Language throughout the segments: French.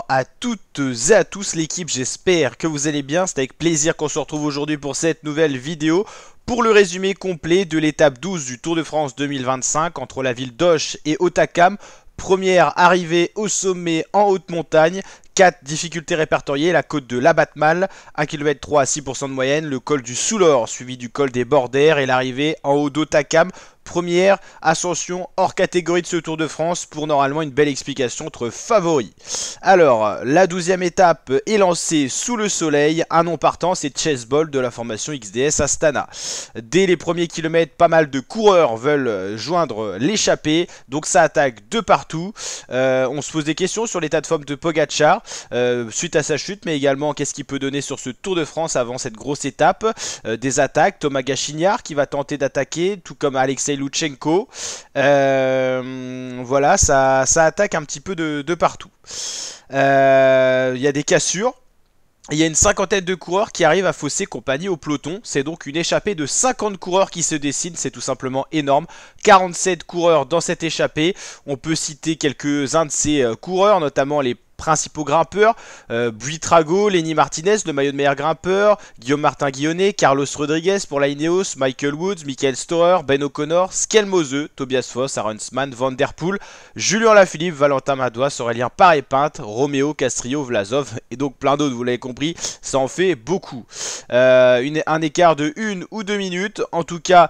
à toutes et à tous l'équipe, j'espère que vous allez bien. C'est avec plaisir qu'on se retrouve aujourd'hui pour cette nouvelle vidéo. Pour le résumé complet de l'étape 12 du Tour de France 2025 entre la ville d'Auch et Hautacam. Première arrivée au sommet en haute montagne. 4 difficultés répertoriées, la côte de l'Abatmal, 1 km 3 à 6% de moyenne, le col du Soulor suivi du col des Bordères et l'arrivée en haut d'Hautacam. Première ascension hors catégorie de ce Tour de France pour normalement une belle explication entre favoris. Alors, la 12e étape est lancée sous le soleil. Un nom partant, c'est Chessbold de la formation XDS Astana. Dès les premiers kilomètres, pas mal de coureurs veulent joindre l'échappée. Donc ça attaque de partout. On se pose des questions sur l'état de forme de Pogacar suite à sa chute, mais également qu'est-ce qu'il peut donner sur ce Tour de France avant cette grosse étape. Des attaques, Thomas Gachignard qui va tenter d'attaquer, tout comme Alexei Lutsenko. Voilà, ça attaque un petit peu de partout. Il y a des cassures. Il y a une cinquantaine de coureurs qui arrivent à fausser compagnie au peloton. C'est donc une échappée de 50 coureurs qui se dessine. C'est tout simplement énorme. 47 coureurs dans cette échappée. On peut citer quelques-uns de ces coureurs, notamment les principaux grimpeurs, Buitrago, Lenny Martinez, le maillot de meilleur grimpeur, Guillaume Martin-Guillonnet, Carlos Rodriguez pour la Ineos, Michael Woods, Michael Storer, Ben O'Connor, Skelmose, Tobias Foss, Aronsman, Van Der Poel, Julien Lafilippe, Valentin Madouas, Aurélien Paré-Pinte, Roméo, Castrillo, Vlasov et donc plein d'autres, vous l'avez compris, ça en fait beaucoup. Un écart de 1 ou 2 minutes, en tout cas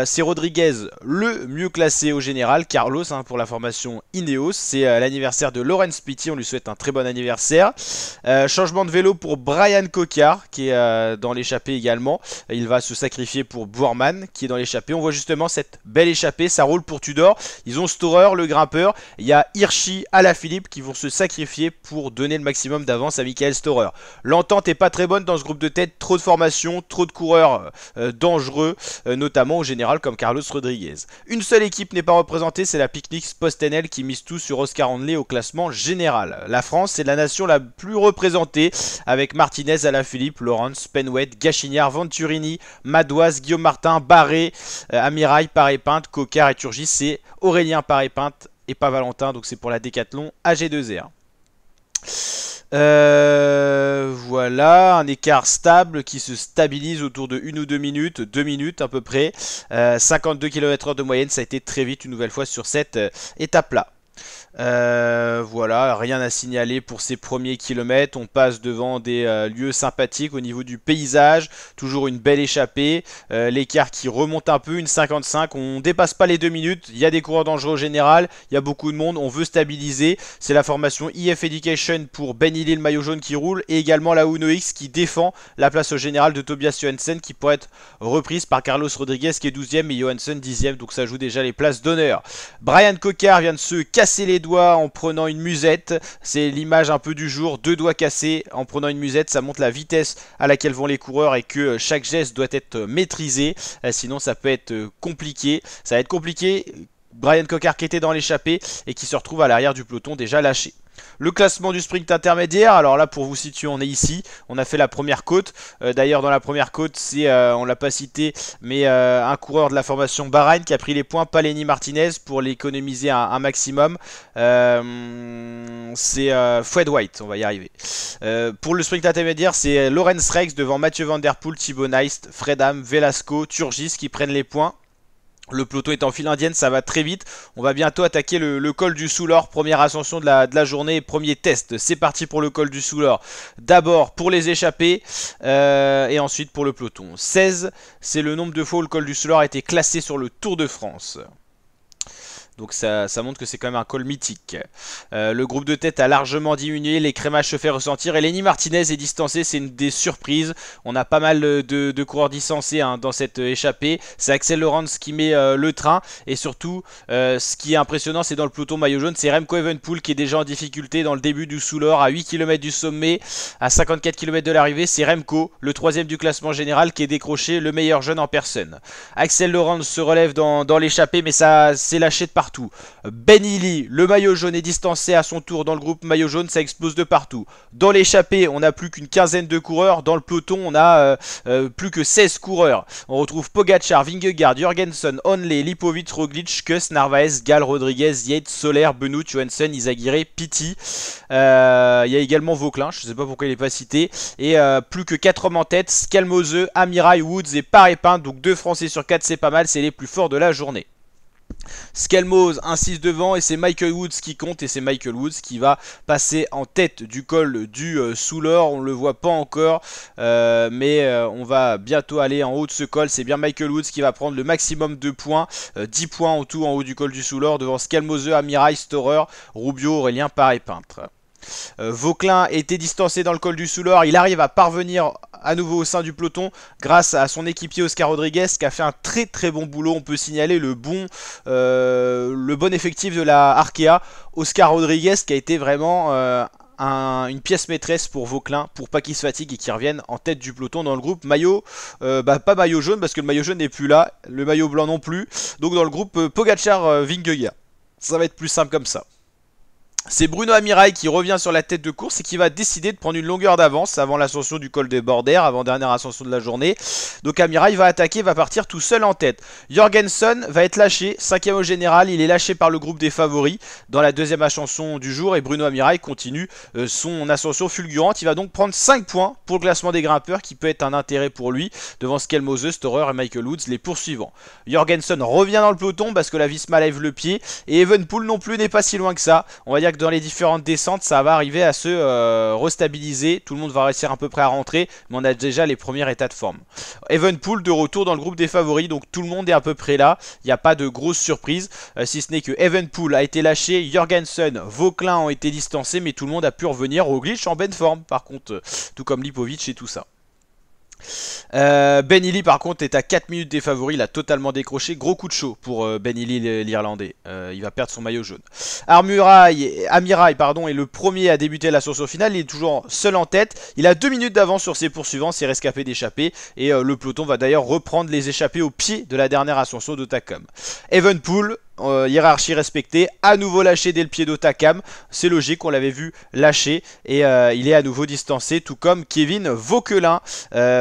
c'est Rodriguez le mieux classé au général, Carlos pour la formation Ineos, c'est l'anniversaire de Laurens Pitty, on lui souhaite un très bon anniversaire. Changement de vélo pour Brian Cocard qui est dans l'échappée également. Il va se sacrifier pour Boerman qui est dans l'échappée. On voit justement cette belle échappée, ça roule pour Tudor. Ils ont Storer, le grimpeur. Il y a Hirschi, Alaphilippe qui vont se sacrifier pour donner le maximum d'avance à Michael Storer. L'entente est pas très bonne dans ce groupe de tête. Trop de formations, trop de coureurs dangereux, notamment au général comme Carlos Rodriguez. Une seule équipe n'est pas représentée, c'est la Picnic Post-NL qui mise tout sur Oscar Handley au classement général. La France, c'est la nation la plus représentée avec Martinez, Alaphilippe, Laurens, Penwet, Gachignard, Venturini, Madouas, Guillaume Martin, Barré, Amirail, Paré-Pinte, Cocard et Turgis. C'est Aurélien Paré-Pinte et pas Valentin, donc c'est pour la Décathlon AG2R. Voilà, un écart stable qui se stabilise autour de 1 ou 2 minutes, 2 minutes à peu près. 52 km/h de moyenne, ça a été très vite une nouvelle fois sur cette étape-là. Voilà, rien à signaler pour ces premiers kilomètres. On passe devant des lieux sympathiques au niveau du paysage. Toujours une belle échappée. L'écart qui remonte un peu, une 55. On dépasse pas les 2 minutes. Il y a des coureurs dangereux au général. Il y a beaucoup de monde. On veut stabiliser. C'est la formation IF Education pour Ben Hilly, le maillot jaune qui roule. Et également la Uno X qui défend la place au général de Tobias Johansen qui pourrait être reprise par Carlos Rodriguez qui est 12e et Johansen 10e. Donc ça joue déjà les places d'honneur. Brian Cocard vient de se casser les doigts en prenant une musette, c'est l'image un peu du jour, 2 doigts cassés en prenant une musette, ça montre la vitesse à laquelle vont les coureurs et que chaque geste doit être maîtrisé, sinon ça peut être compliqué, ça va être compliqué. Brian Cocard qui était dans l'échappée et qui se retrouve à l'arrière du peloton déjà lâché. Le classement du sprint intermédiaire, alors là pour vous situer on est ici, on a fait la première côte, d'ailleurs dans la première côte c'est, on l'a pas cité, mais un coureur de la formation Bahreïn qui a pris les points, pas Lenny Martinez pour l'économiser un maximum, c'est Fred White, on va y arriver. Pour le sprint intermédiaire c'est Lorenz Rex devant Mathieu Van Der Poel, Thibaut Neist, Fredam, Velasco, Turgis qui prennent les points. Le peloton est en file indienne, ça va très vite. On va bientôt attaquer le col du Soulor. Première ascension de la journée, premier test. C'est parti pour le col du Soulor. D'abord pour les échappés et ensuite pour le peloton. 16, c'est le nombre de fois où le col du Soulor a été classé sur le Tour de France. Donc ça montre que c'est quand même un col mythique. Le groupe de tête a largement diminué, les crémages se fait ressentir et Lenny Martinez est distancé, c'est une des surprises. On a pas mal de coureurs distancés dans cette échappée. C'est Axel Laurens qui met le train et surtout ce qui est impressionnant c'est dans le peloton maillot jaune, c'est Remco Evenepoel qui est déjà en difficulté dans le début du Soulor à 8 km du sommet, à 54 km de l'arrivée. C'est Remco, le 3e du classement général qui est décroché, le meilleur jeune en personne. Axel Laurens se relève dans l'échappée mais ça s'est lâché de partout. partout. Ben Illy, le maillot jaune, est distancé à son tour dans le groupe maillot jaune, ça explose de partout. Dans l'échappée, on n'a plus qu'une quinzaine de coureurs. Dans le peloton, on a plus que 16 coureurs. On retrouve Pogacar, Vingegaard, Jorgensen, Onley, Lipovic, Roglic, Kuss, Narvaez, Gall, Rodriguez, Yates, Soler, Benoît, Johansson, Izagirre, Pitti. Il y a également Vauclin, je ne sais pas pourquoi il n'est pas cité. Et plus que 4 hommes en tête, Scalmose, Amirail, Woods et Paré-Pin. Donc 2 Français sur 4, c'est pas mal, c'est les plus forts de la journée. Scalmose insiste devant et c'est Michael Woods qui compte, et c'est Michael Woods qui va passer en tête du col du Soulor. On ne le voit pas encore, mais on va bientôt aller en haut de ce col. C'est bien Michael Woods qui va prendre le maximum de points, 10 points en tout en haut du col du Soulor, devant Scalmose, Amirail, Storer, Rubio, Aurélien, Paré-Peintre. Vauclin était distancé dans le col du Soulor, il arrive à parvenir à nouveau au sein du peloton grâce à son équipier Oscar Rodriguez qui a fait un très très bon boulot. On peut signaler le bon effectif de la Arkea. Oscar Rodriguez qui a été vraiment une pièce maîtresse pour Vauclin, pour pas qu'il se fatigue et qu'il revienne en tête du peloton dans le groupe maillot, pas maillot jaune parce que le maillot jaune n'est plus là, le maillot blanc non plus, donc dans le groupe Pogacar-Vingegaard. Ça va être plus simple comme ça. C'est Bruno Amirail qui revient sur la tête de course et qui va décider de prendre une longueur d'avance avant l'ascension du col des Bordères, avant dernière ascension de la journée. Donc Amirail va attaquer, va partir tout seul en tête. Jorgensen va être lâché, 5ème au général, il est lâché par le groupe des favoris dans la deuxième ascension du jour, et Bruno Amirail continue son ascension fulgurante. Il va donc prendre 5 points pour le classement des grimpeurs qui peut être un intérêt pour lui, devant Scalmose, Storer et Michael Woods, les poursuivants. Jorgensen revient dans le peloton parce que la Visma lève le pied, et Evenepoel non plus n'est pas si loin que ça. On va dire que dans les différentes descentes, ça va arriver à se restabiliser. Tout le monde va réussir à peu près à rentrer, mais on a déjà les premiers états de forme. Evenepoel de retour dans le groupe des favoris, donc tout le monde est à peu près là. Il n'y a pas de grosses surprises, si ce n'est que Evenepoel a été lâché, Jorgensen, Vauclin ont été distancés, mais tout le monde a pu revenir. Roglic en bonne forme, par contre, tout comme Lipovic et tout ça. Ben Illy par contre est à 4 minutes des favoris, il a totalement décroché, gros coup de chaud pour Ben Illy l'Irlandais, il va perdre son maillot jaune. Amirail pardon, est le premier à débuter l'ascension finale, il est toujours seul en tête, il a 2 minutes d'avance sur ses poursuivants, ses rescapés d'échappée, et le peloton va d'ailleurs reprendre les échappées au pied de la dernière ascension d'Otakam. Evenepoel, hiérarchie respectée, à nouveau lâché dès le pied d'Otakam, c'est logique, on l'avait vu lâcher, et il est à nouveau distancé, tout comme Kevin Vauquelin.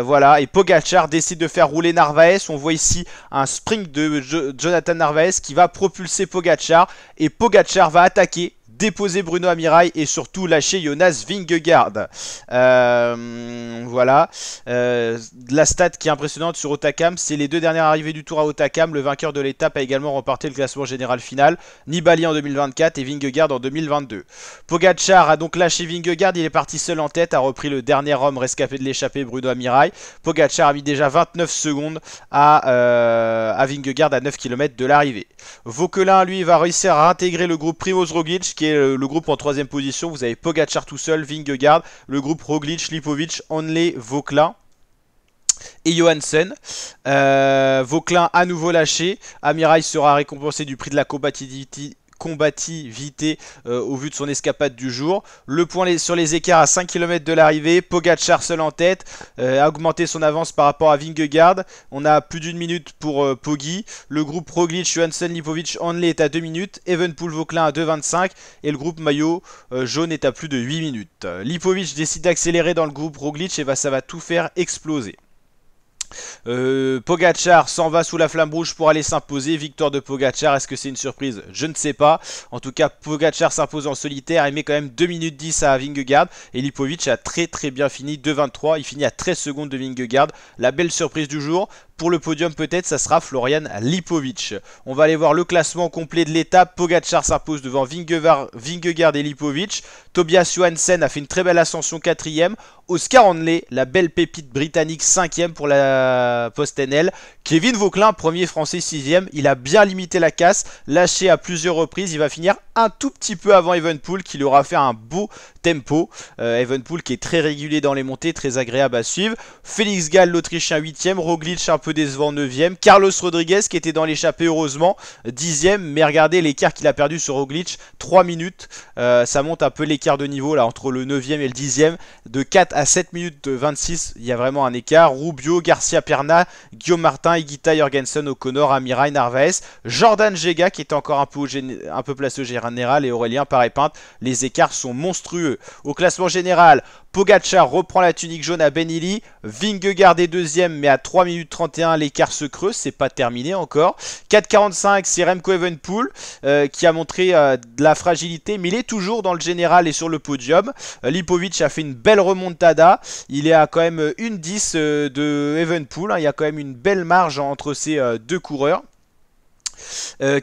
Voilà, et Pogacar décide de faire rouler Narvaez. On voit ici un sprint de Jonathan Narvaez qui va propulser Pogacar, et Pogacar va attaquer, déposer Bruno Amirail et surtout lâcher Jonas Vingegaard. Voilà. La stat qui est impressionnante sur Otakam, c'est les 2 dernières arrivées du tour à Otakam. Le vainqueur de l'étape a également remporté le classement général final. Nibali en 2024 et Vingegaard en 2022. Pogacar a donc lâché Vingegaard, il est parti seul en tête, a repris le dernier homme rescapé de l'échappée, Bruno Amirail. Pogacar a mis déjà 29 secondes à Vingegaard à 9 km de l'arrivée. Vauquelin, lui, va réussir à intégrer le groupe Primoz Roglic, qui est le groupe en 3ème position. Vous avez Pogacar tout seul, Vingegaard, le groupe Roglic, Lipovic, Onley, Vauclin et Johansson. Vauclin à nouveau lâché. Amirail sera récompensé du prix de la combativité au vu de son escapade du jour. Le point sur les écarts à 5 km de l'arrivée. Pogacar seul en tête, a augmenté son avance par rapport à Vingegaard. On a plus d'1 minute pour Poggi. Le groupe Roglic, Johansson, Lipovic, Onley est à 2 minutes. Evenepoel, Vauclin à 2,25. Et le groupe maillot jaune est à plus de 8 minutes. Lipovic décide d'accélérer dans le groupe Roglic et ça va tout faire exploser. Pogacar s'en va sous la flamme rouge pour aller s'imposer. Victoire de Pogacar, est-ce que c'est une surprise? Je ne sais pas. En tout cas, Pogacar s'impose en solitaire. Il met quand même 2 minutes 10 à Vingegaard. Et Lipovic a très bien fini, 2,23. Il finit à 13 secondes de Vingegaard. La belle surprise du jour. Pour le podium peut-être, ça sera Florian Lipovic. On va aller voir le classement complet de l'étape. Pogacar s'impose devant Vingegaard et Lipovic. Tobias Johansson a fait une très belle ascension, 4ème. Oscar Onley, la belle pépite britannique, 5ème pour la post-NL. Kevin Vauquelin, premier français, 6ème. Il a bien limité la casse, lâché à plusieurs reprises. Il va finir un tout petit peu avant Evenepoel, qui lui aura fait un beau tempo. Evenepoel qui est très régulier dans les montées, très agréable à suivre. Félix Gall, l'Autrichien 8ème, Roglic un peu décevant 9ème, Carlos Rodriguez qui était dans l'échappée heureusement 10ème, mais regardez l'écart qu'il a perdu sur Roglic, 3 minutes, ça monte un peu l'écart de niveau là entre le 9ème et le 10ème, de 4 à 7 minutes 26, il y a vraiment un écart. Rubio, Garcia Perna, Guillaume Martin, Higuita, Jorgensen, O'Connor, Amirail, Narvaez, Jordan Gega qui est encore un peu placé au général et Aurélien Paré-Pinte. Les écarts sont monstrueux. Au classement général, Pogacar reprend la tunique jaune à Benilly, Vingegaard est deuxième mais à 3 minutes 31 l'écart se creuse, c'est pas terminé encore. 4,45 c'est Remco Evenepoel qui a montré de la fragilité mais il est toujours dans le général et sur le podium. Lipovic a fait une belle remontada, il est à quand même 1,10 de Evenepoel, hein. Il y a quand même une belle marge entre ces deux coureurs.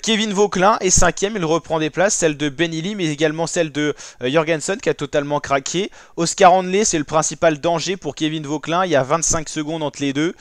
Kevin Vauquelin est 5ème, il reprend des places, celle de Benilly mais également celle de Jorgensen qui a totalement craqué. Oscar Handley c'est le principal danger pour Kevin Vauquelin, il y a 25 secondes entre les deux.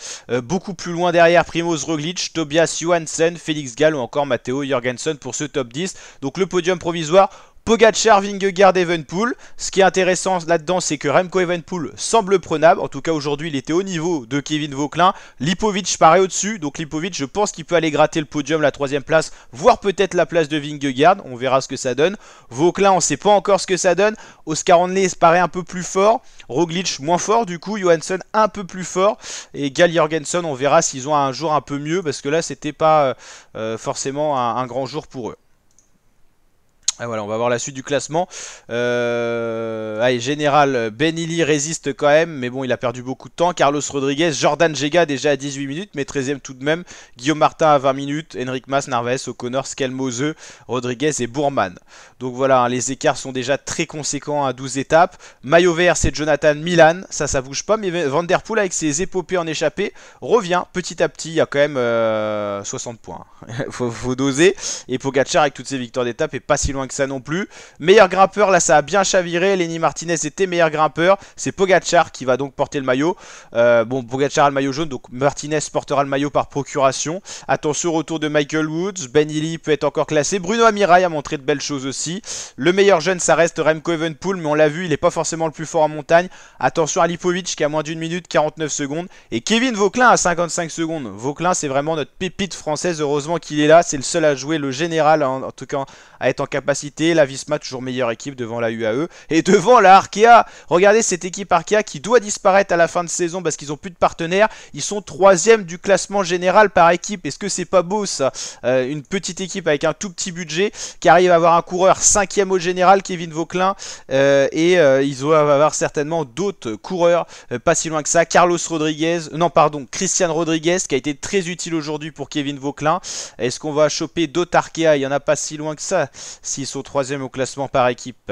Beaucoup plus loin derrière Primoz Roglic, Tobias Johansson, Félix Gall ou encore Matteo Jorgensen pour ce top 10. Donc le podium provisoire, Pogacar, Vingegaard, Evenepoel. Ce qui est intéressant là-dedans, c'est que Remco Evenepoel semble prenable. En tout cas, aujourd'hui, il était au niveau de Kevin Vauquelin. Lipovic paraît au-dessus. Donc Lipovic, je pense qu'il peut aller gratter le podium, la 3ème place, voire peut-être la place de Vingegaard. On verra ce que ça donne. Vauquelin, on ne sait pas encore ce que ça donne. Oscar Handley paraît un peu plus fort. Roglic, moins fort du coup. Johansson, un peu plus fort. Et Gall, Jorgensen, on verra s'ils ont un jour un peu mieux. Parce que là, c'était pas forcément un grand jour pour eux. Et voilà, on va voir la suite du classement. Allez, général, Benilly résiste quand même, mais bon, il a perdu beaucoup de temps. Carlos Rodriguez, Jordan Gega déjà à 18 minutes, mais 13ème tout de même. Guillaume Martin à 20 minutes, Henrik Mas, Narvaez, O'Connor, Skelmose, Rodriguez et Bourman. Donc voilà, hein, les écarts sont déjà très conséquents à 12 étapes. Maillot vert, c'est Jonathan Milan, ça bouge pas, mais Van Der Poel avec ses épopées en échappée revient petit à petit. Il y a quand même 60 points, faut doser. Et Pogacar avec toutes ses victoires d'étape est pas si loin que ça non plus. Meilleur grimpeur, là ça a bien chaviré. Lenny Martinez était meilleur grimpeur. C'est Pogacar qui va donc porter le maillot. Bon, Pogacar a le maillot jaune, donc Martinez portera le maillot par procuration. Attention au retour de Michael Woods. Benilly peut être encore classé. Bruno Amirail a montré de belles choses aussi. Le meilleur jeune, ça reste Remco Evenepoel, mais on l'a vu, il n'est pas forcément le plus fort en montagne. Attention à Lipovic qui a moins d'1 minute 49 secondes. Et Kevin Vauquelin à 55 secondes. Vauquelin, c'est vraiment notre pépite française. Heureusement qu'il est là. C'est le seul à jouer le général, en tout cas à être en capacité. La Visma, toujours meilleure équipe devant la UAE et devant la Arkea. Regardez cette équipe Arkea qui doit disparaître à la fin de saison parce qu'ils n'ont plus de partenaires. Ils sont 3ème du classement général par équipe. Est-ce que c'est pas beau ça? Une petite équipe avec un tout petit budget qui arrive à avoir un coureur 5ème au général, Kevin Vauquelin, et ils doivent avoir certainement d'autres coureurs pas si loin que ça. Carlos Rodriguez, non pardon, Christian Rodriguez qui a été très utile aujourd'hui pour Kevin Vauquelin. Est-ce qu'on va choper d'autres Arkea? Il n'y en a pas si loin que ça. S'ils sont 3ème au classement par équipe.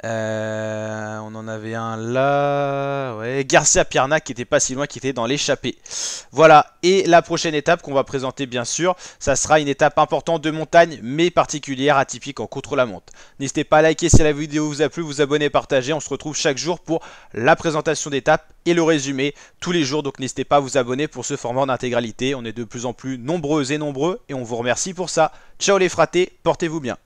On en avait un là, ouais, Garcia Pierna qui était pas si loin, qui était dans l'échappée. Voilà, et la prochaine étape qu'on va présenter bien sûr, ça sera une étape importante de montagne mais particulière, atypique en contre-la-montre. N'hésitez pas à liker si la vidéo vous a plu, vous abonner, partager. On se retrouve chaque jour pour la présentation d'étape et le résumé tous les jours, donc n'hésitez pas à vous abonner pour ce format en intégralité. On est de plus en plus nombreux et nombreux et on vous remercie pour ça. Ciao les fratés, portez-vous bien.